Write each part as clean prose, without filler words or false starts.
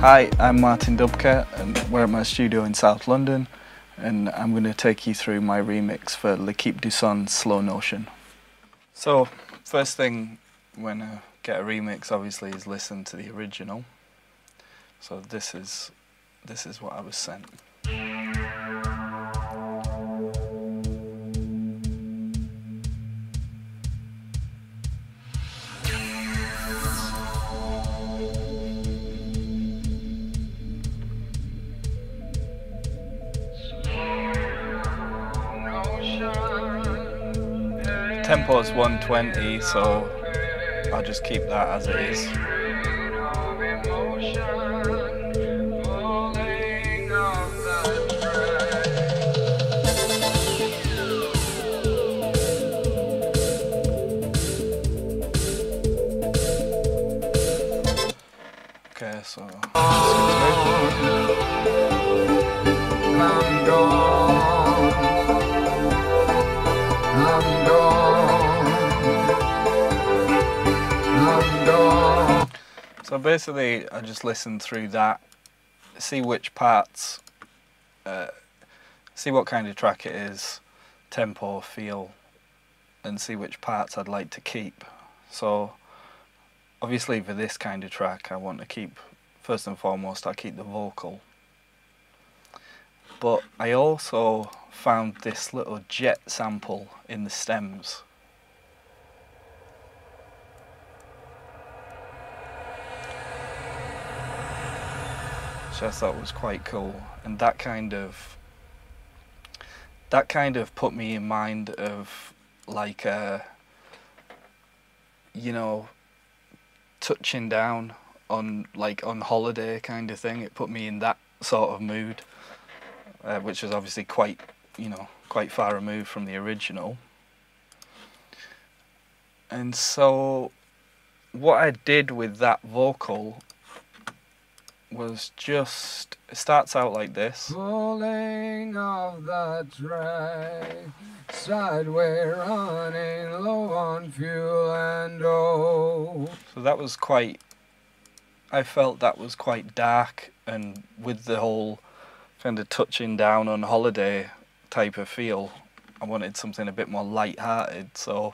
Hi, I'm Martin Dubke and we're at my studio in South London, and I'm going to take you through my remix for L'Équipe du Son's Slow Notion. So, first thing when I get a remix obviously is listen to the original. So this is what I was sent. Tempo is 120, so I'll just keep that as it is. Okay, so I'm gone. I'm gone. So basically, I just listen through that, see which parts, see what kind of track it is, tempo, feel, and see which parts I'd like to keep. So obviously for this kind of track I want to keep, first and foremost, I keep the vocal. But I also found this little jet sample in the stems. Which I thought was quite cool, and that kind of put me in mind of like you know, touching down on holiday kind of thing. It put me in that sort of mood, which is obviously quite far removed from the original. And so what I did with that vocal was just, it starts out like this. Pulling off the track, sideways running low on fuel and oil. So that was quite, I felt that was quite dark, and with the whole kind of touching down on holiday type of feel, I wanted something a bit more light-hearted. So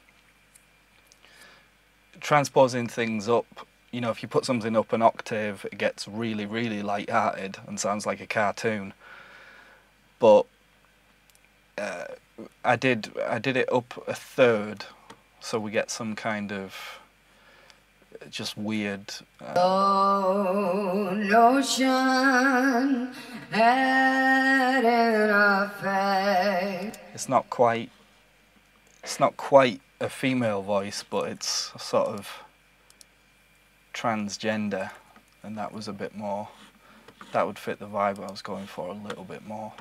transposing things up, you know, if you put something up an octave, it gets really, really light-hearted and sounds like a cartoon. But I did it up a third, so we get some kind of just weird. Notion had an effect. It's not quite a female voice, but it's sort of transgender, and that was a bit more, that would fit the vibe I was going for a little bit more.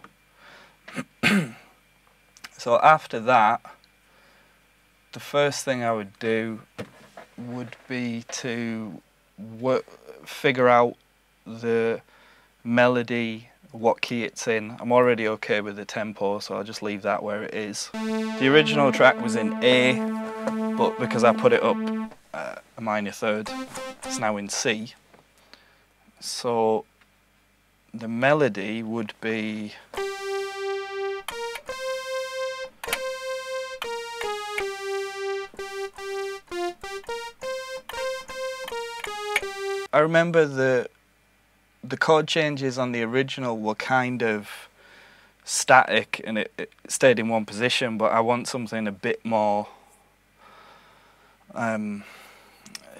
So after that, the first thing I would do would be to figure out the melody, what key it's in. I'm already okay with the tempo, so I'll just leave that where it is. The original track was in A, but because I put it up a minor third, it's now in C. So the melody would be I remember the chord changes on the original were kind of static, and it stayed in one position, but I want something a bit more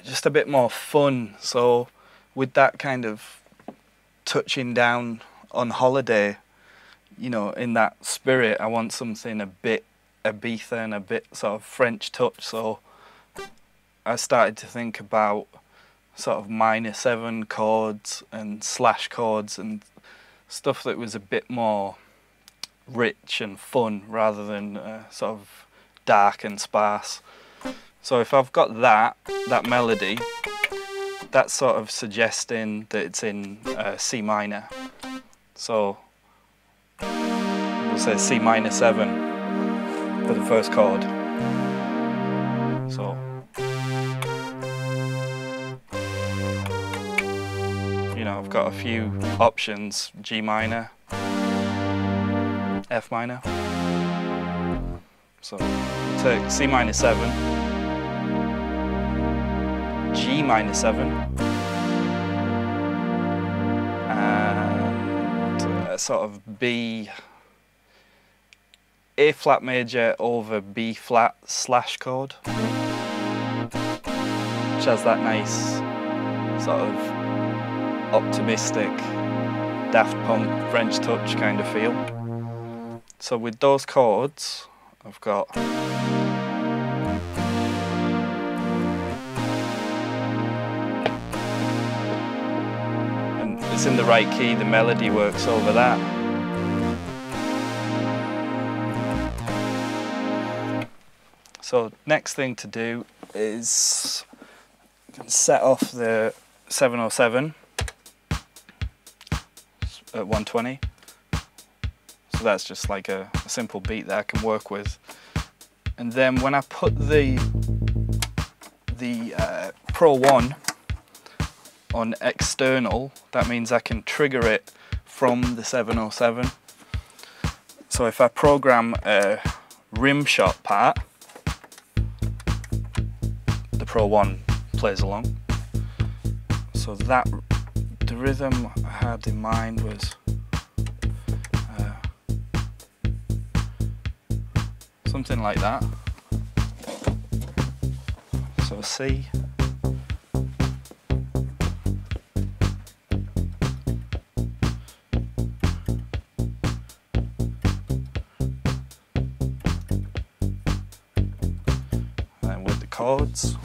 just a bit more fun. So with that kind of touching down on holiday, you know, in that spirit, I want something a bit Ibiza and a bit sort of French touch. So I started to think about sort of minor 7 chords and slash chords and stuff that was a bit more rich and fun rather than sort of dark and sparse. So if I've got that melody, that's sort of suggesting that it's in C minor. So we'll say C minor 7 for the first chord. So you know, I've got a few options: G minor, F minor. So take C minor 7, G minor 7, and a sort of B, A flat major over B flat slash chord, which has that nice sort of optimistic Daft Punk French touch kind of feel. So with those chords I've got and it's in the right key, the melody works over that. So next thing to do is set off the 707 at 120. So that's just like a simple beat that I can work with. And then when I put the Pro 1 on external, that means I can trigger it from the 707. So if I program a rim shot part, the Pro 1 plays along. So that, the rhythm I had in mind was something like that. So C, and with the chords.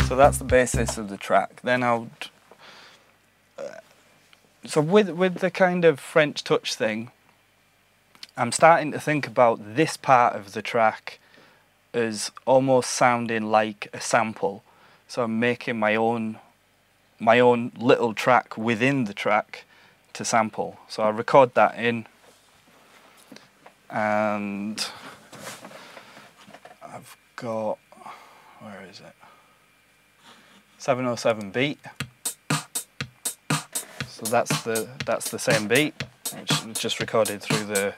So that's the basis of the track. Then I'll so with the kind of French touch thing, I'm starting to think about this part of the track as almost sounding like a sample. So I'm making my own little track within the track to sample. So I record that in, and I've got, where is it? 707 beat. So that's the same beat, which is just recorded through the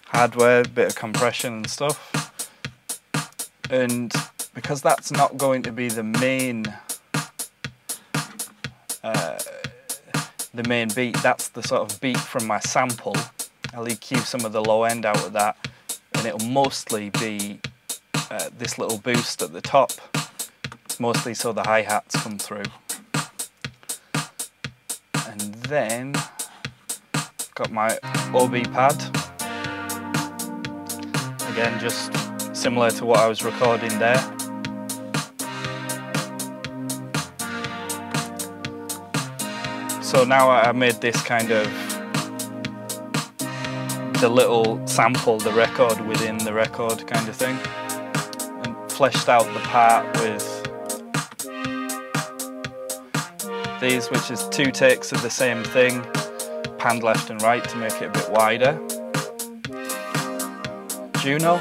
hardware, bit of compression and stuff. And because that's not going to be the main beat, that's the sort of beat from my sample. I'll EQ some of the low end out of that, and it'll mostly be this little boost at the top. Mostly so the hi-hats come through. And then got my OB pad. Again, just similar to what I was recording there. So now I made this kind of the little sample, the record within the record kind of thing, and fleshed out the part with these, which is 2 takes of the same thing, panned left and right to make it a bit wider. Juno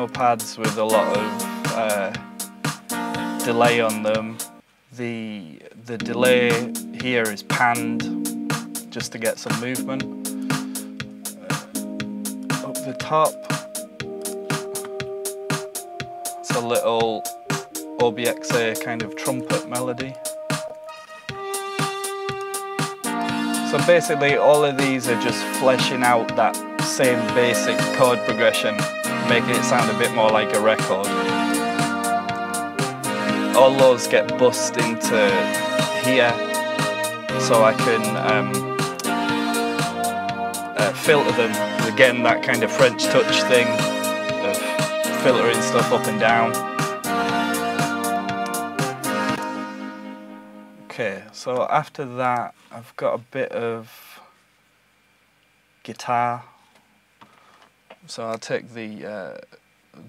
pads with a lot of delay on them. The delay here is panned just to get some movement. Up the top, a little OBXA kind of trumpet melody. So basically all of these are just fleshing out that same basic chord progression, making it sound a bit more like a record. All those get bussed into here, so I can filter them. Again, that kind of French touch thing of filtering stuff up and down. Okay, so after that I've got a bit of guitar. So I'll take the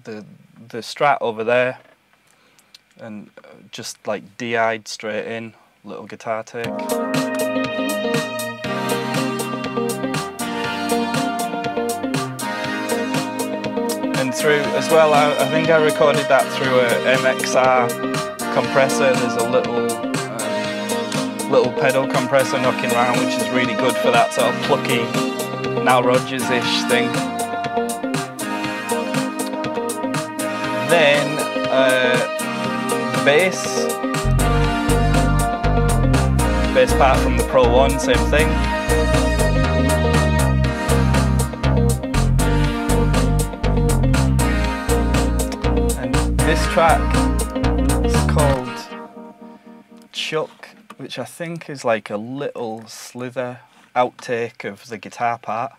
the Strat over there, and just like DI'd straight in, little guitar take. And through as well, I think I recorded that through a MXR compressor. There's a little pedal compressor knocking around, which is really good for that sort of plucky Nile Rodgers-ish thing. Then the bass part from the Pro 1, same thing. And this track is called Chuck, which I think is like a little slither outtake of the guitar part,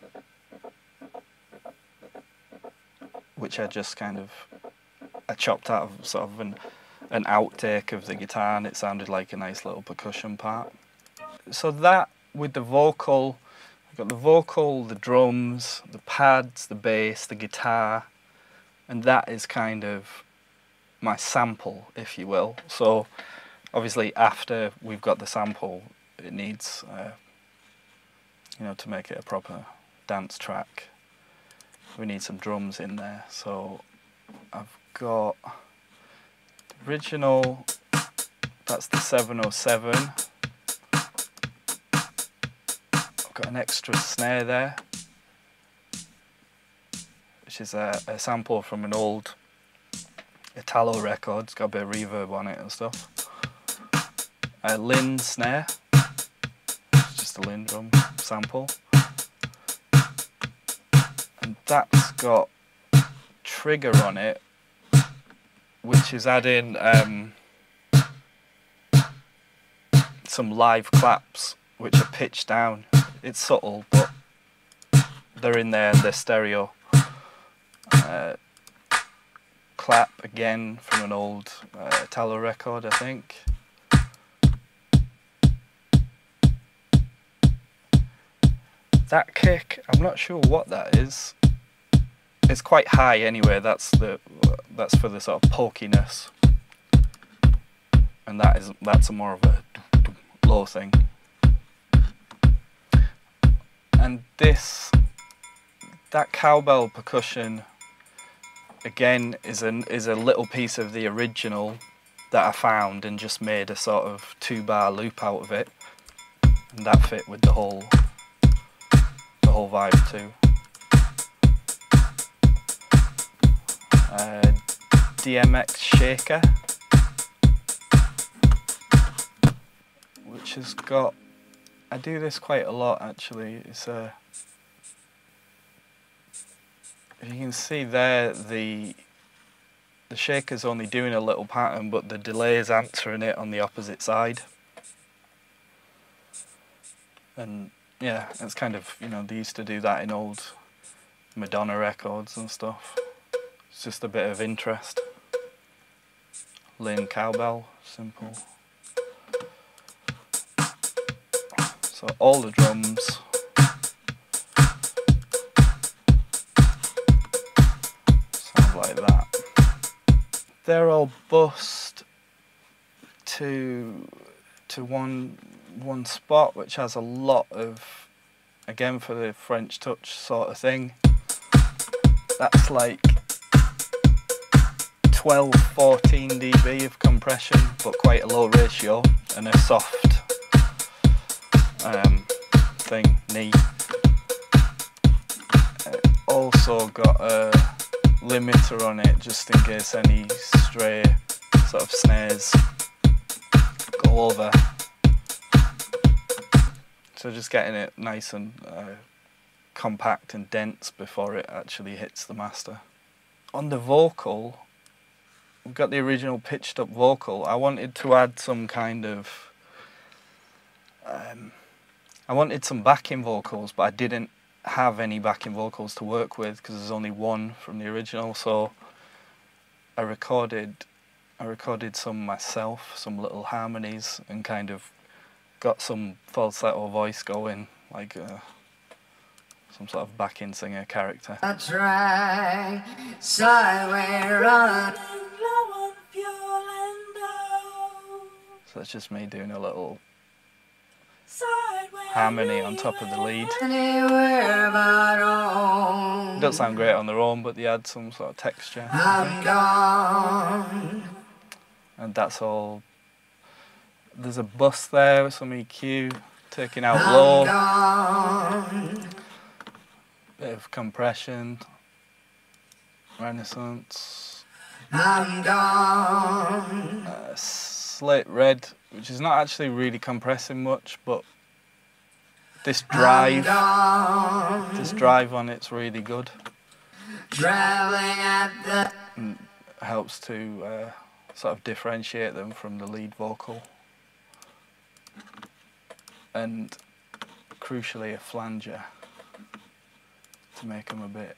which I just kind of chopped out of sort of an outtake of the guitar, and it sounded like a nice little percussion part. So that with the vocal, I've got the vocal, the drums, the pads, the bass, the guitar, and that is kind of my sample, if you will. So obviously after we've got the sample, it needs, you know, to make it a proper dance track, we need some drums in there. So I've got the original, that's the 707. I've got an extra snare there, which is a sample from an old Italo record. It's got a bit of reverb on it and stuff. A Linn snare, just a Linn drum sample. And that's got trigger on it, which is adding some live claps, which are pitched down. It's subtle, but they're in there and they're stereo. Clap again from an old Italo record, I think. That kick, I'm not sure what that is. It's quite high anyway. That's for the sort of pokiness, and that's more of a low thing. And that cowbell percussion again is a little piece of the original that I found and just made a sort of 2-bar loop out of it, and that fit with the whole vibe too. DMX Shaker, which has got, I do this quite a lot actually. It's if you can see there, the shaker's only doing a little pattern, but the delay is answering it on the opposite side. And yeah, it's kind of, you know, they used to do that in old Madonna records and stuff. It's just a bit of interest. Linn cowbell, simple. So all the drums sound like that. They're all bussed to one spot, which has a lot of, again for the French touch sort of thing, that's like 12-14 dB of compression, but quite a low ratio, and a soft thing, knee. Also got a limiter on it, just in case any stray sort of snares go over. So just getting it nice and compact and dense before it actually hits the master. On the vocal, we've got the original pitched up vocal. I wanted to add some kind of, I wanted some backing vocals, but I didn't have any backing vocals to work with because there's only one from the original. So I recorded some myself, some little harmonies, and kind of got some falsetto voice going, like some sort of backing singer character. That's right, sideway running. So that's just me doing a little harmony on top of the lead. It doesn't sound great on their own, but they add some sort of texture. I'm gone. And that's all. There's a bus there with some EQ, taking out low. Bit of compression, Renaissance. I'm gone. Slate red, which is not actually really compressing much, but this drive on it's really good. Traveling at the And helps to sort of differentiate them from the lead vocal. And crucially a flanger to make them a bit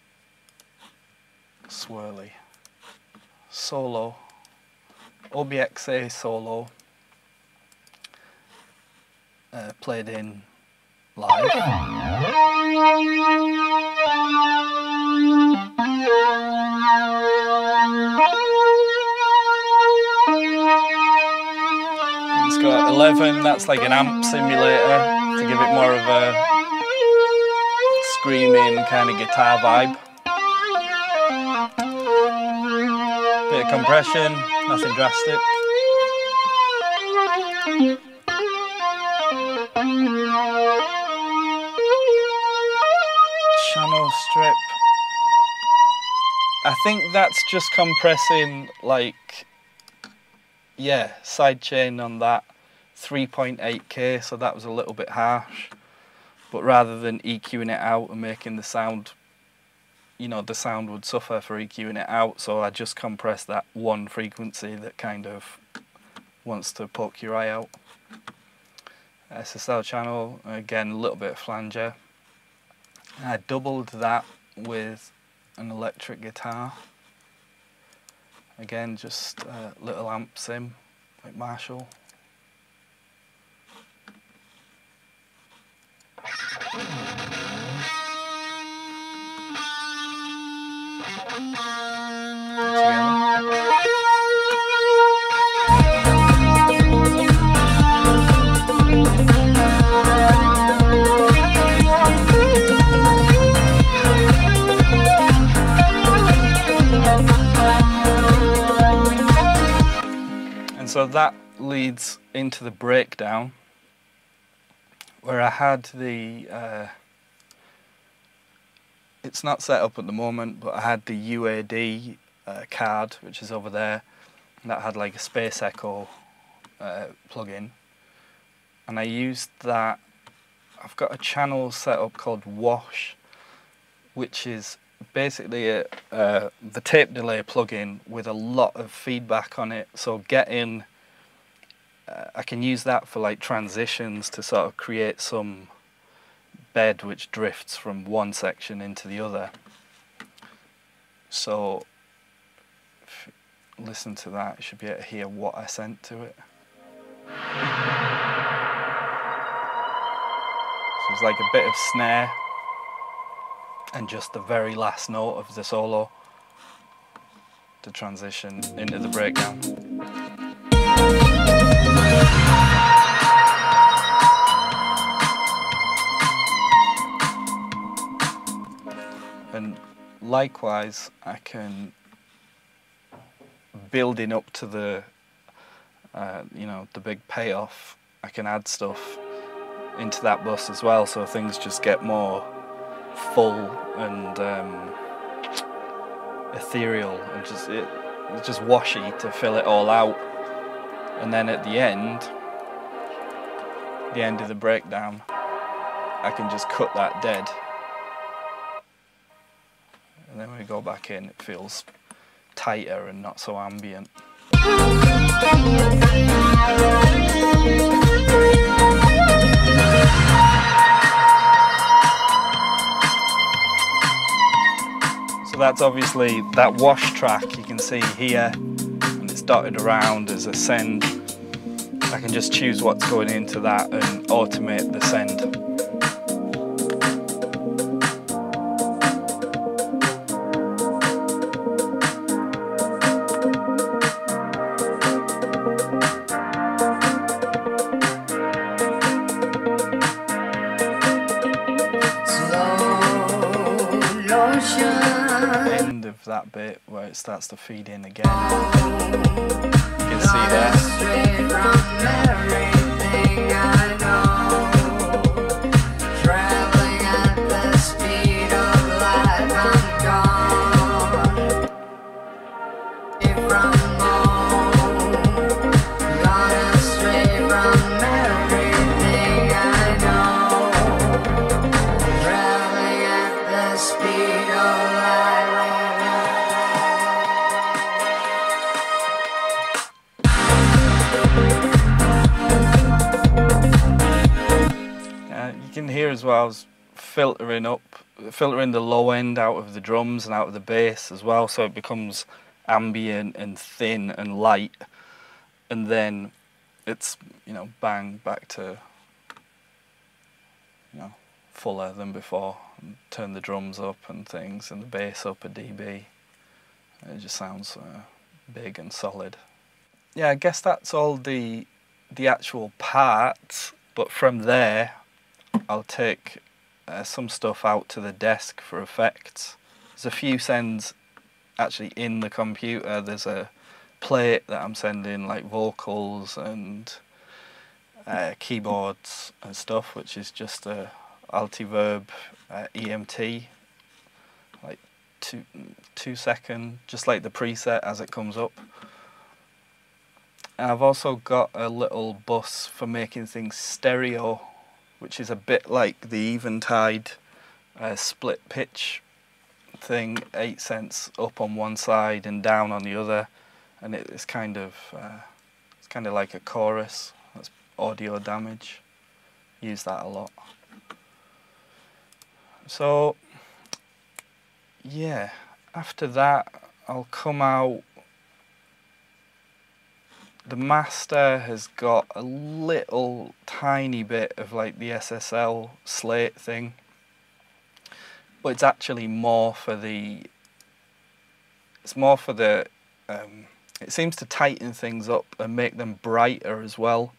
swirly. Solo, OBXA solo, played in live. It's got 11, that's like an amp simulator to give it more of a screaming kind of guitar vibe. Bit of compression, nothing drastic. Channel strip. I think that's just compressing, like, yeah, sidechain on that 3.8K, so that was a little bit harsh. But rather than EQing it out and making the sound, you know, the sound would suffer for EQing it out, so I just compressed that one frequency that kind of wants to poke your eye out. SSL channel, again, a little bit of flanger. I doubled that with an electric guitar. Again, just a little amp sim, like Marshall. And so that leads into the breakdown, where I had the it's not set up at the moment, but I had the UAD card, which is over there, and that had like a Space Echo plug-in, and I used that. I've got a channel set up called Wash, which is basically the tape delay plug-in with a lot of feedback on it, so getting I can use that for like transitions to sort of create some bed which drifts from one section into the other. So if you listen to that, you should be able to hear what I sent to it. So it's like a bit of snare and just the very last note of the solo to transition into the breakdown. And likewise, I can, building up to the, you know, the big payoff, I can add stuff into that bus as well, so things just get more full and ethereal, and it's just washy to fill it all out. And then at the end of the breakdown, I can just cut that dead. And then when we go back in, it feels tighter and not so ambient. So that's obviously that wash track you can see here, and it's dotted around as a send. I can just choose what's going into that and automate the send. that bit where it starts to feed in again. You can see there. You can hear as well, I was filtering the low end out of the drums and out of the bass as well, so it becomes ambient and thin and light, and then it's, you know, bang, back to, you know, fuller than before, and turn the drums up and things and the bass up a dB. It just sounds big and solid. Yeah, I guess that's all the actual parts, but from there I'll take some stuff out to the desk for effects. There's a few sends actually in the computer. There's a plate that I'm sending like vocals and keyboards and stuff, which is just a Altiverb EMT, like 2 second, just like the preset as it comes up. And I've also got a little bus for making things stereo, which is a bit like the Eventide split pitch thing, 8 cents up on one side and down on the other, and it's kind of like a chorus. That's Audio Damage. Use that a lot. So yeah, after that I'll come out. The master has got a little tiny bit of like the SSL slate thing, but it's actually more for the, it seems to tighten things up and make them brighter as well,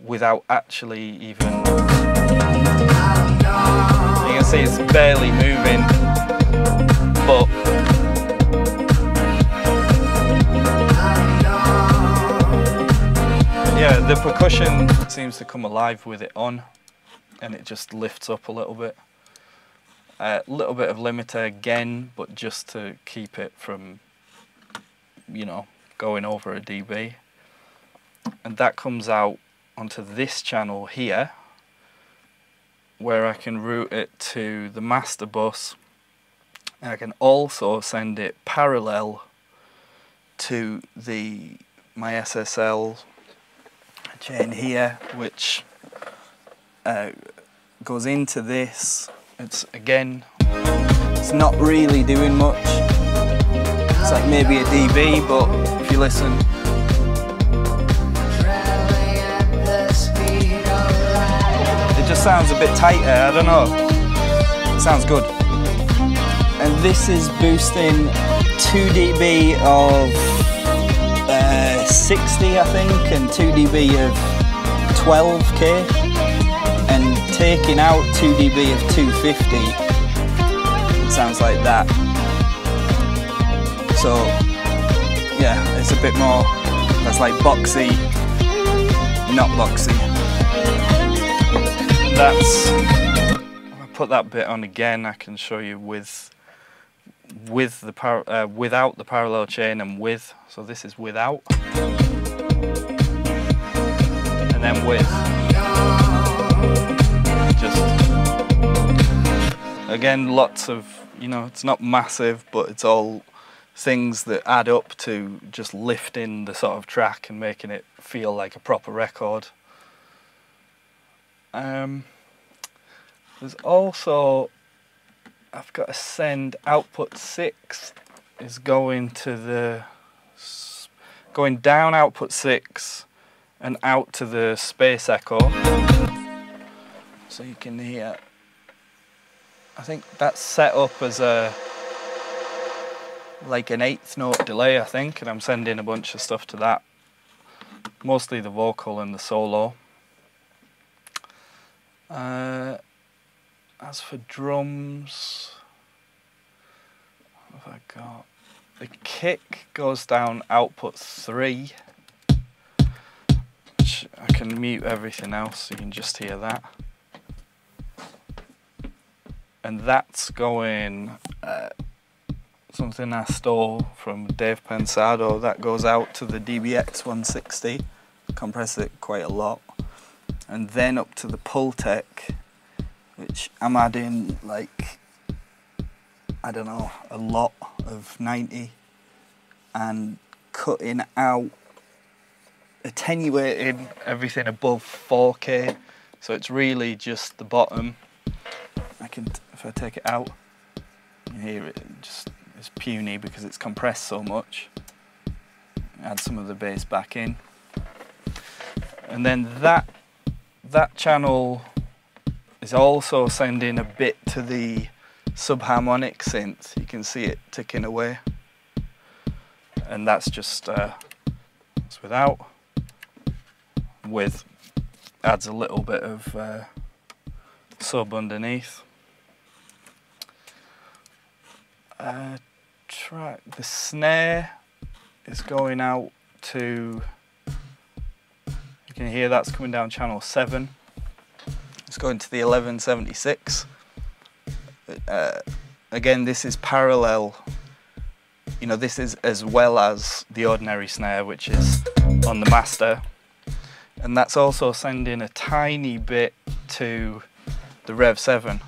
without actually even, you can see it's barely moving, but yeah, the percussion seems to come alive with it on, and it just lifts up a little bit. A little bit of limiter again, but just to keep it from, you know, going over a dB. And that comes out onto this channel here, where I can route it to the master bus. And I can also send it parallel to my SSL chain here, which goes into this. It's not really doing much. It's like maybe a dB, but if you listen, it just sounds a bit tighter. I don't know. It sounds good. And this is boosting 2 dB of 60, I think, and 2 dB of 12K, and taking out 2 dB of 250. It sounds like that. So yeah, it's a bit more, that's like boxy, not boxy. That's, if I put that bit on again, I can show you with the without the parallel chain and with. So this is without, and then with. Just again, lots of, you know, it's not massive, but it's all things that add up to just lifting the sort of track and making it feel like a proper record. There's also, I've got to send output 6 is going down output 6 and out to the space echo, so you can hear. I think that's set up as like an 1/8 note delay, I think, and I'm sending a bunch of stuff to that, mostly the vocal and the solo. As for drums, if I got? The kick goes down output 3. Which I can mute everything else so you can just hear that. And that's going something I stole from Dave Pensado. That goes out to the DBX 160. Compress it quite a lot. And then up to the Pultec, which I'm adding like, I don't know, a lot of 90 and cutting out, attenuating everything above 4K. So it's really just the bottom. If I take it out, you can hear it just, it's puny because it's compressed so much. Add some of the bass back in. And then that channel is also sending a bit to the subharmonic synth. You can see it ticking away. And that's just it's without. With adds a little bit of sub underneath. The snare is going out to, you can hear that's coming down channel 7. It's going to the 1176. Again, this is parallel, you know, this is as well as the ordinary snare, which is on the master. And that's also sending a tiny bit to the Rev 7.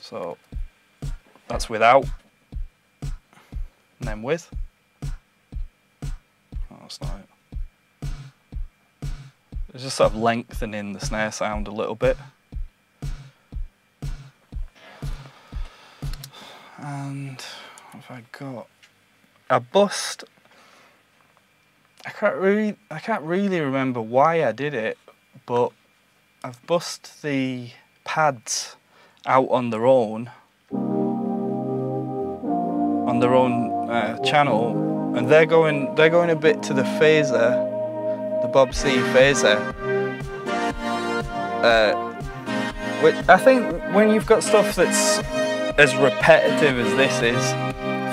So that's without, and then with. Oh, that's not it. It's just sort of lengthening the snare sound a little bit. And what have I got? I bussed. I can't really remember why I did it, but I've bussed the pads out on their own channel, and they're going a bit to the phaser, the Bob C phaser. Which I think when you've got stuff that's as repetitive as this is,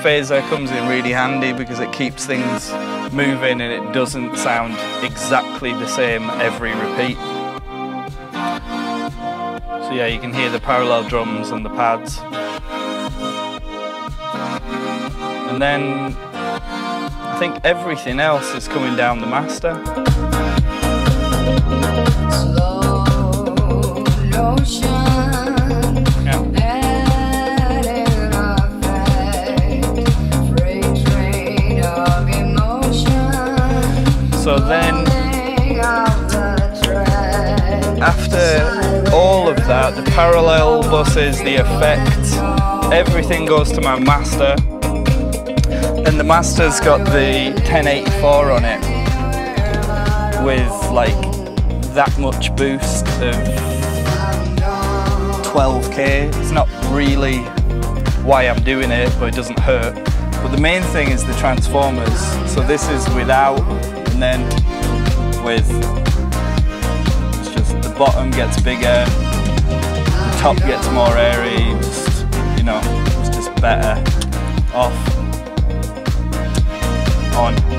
phaser comes in really handy because it keeps things moving and it doesn't sound exactly the same every repeat. So yeah, you can hear the parallel drums and the pads. And then I think everything else is coming down the master. So then, after all of that, the parallel buses, the effect, everything goes to my master. And the master's got the 1084 on it with like that much boost of 12K. It's not really why I'm doing it, but it doesn't hurt. But the main thing is the transformers. So this is without, and then with, it's just the bottom gets bigger, the top gets more airy, just, you know, it's just better off, on.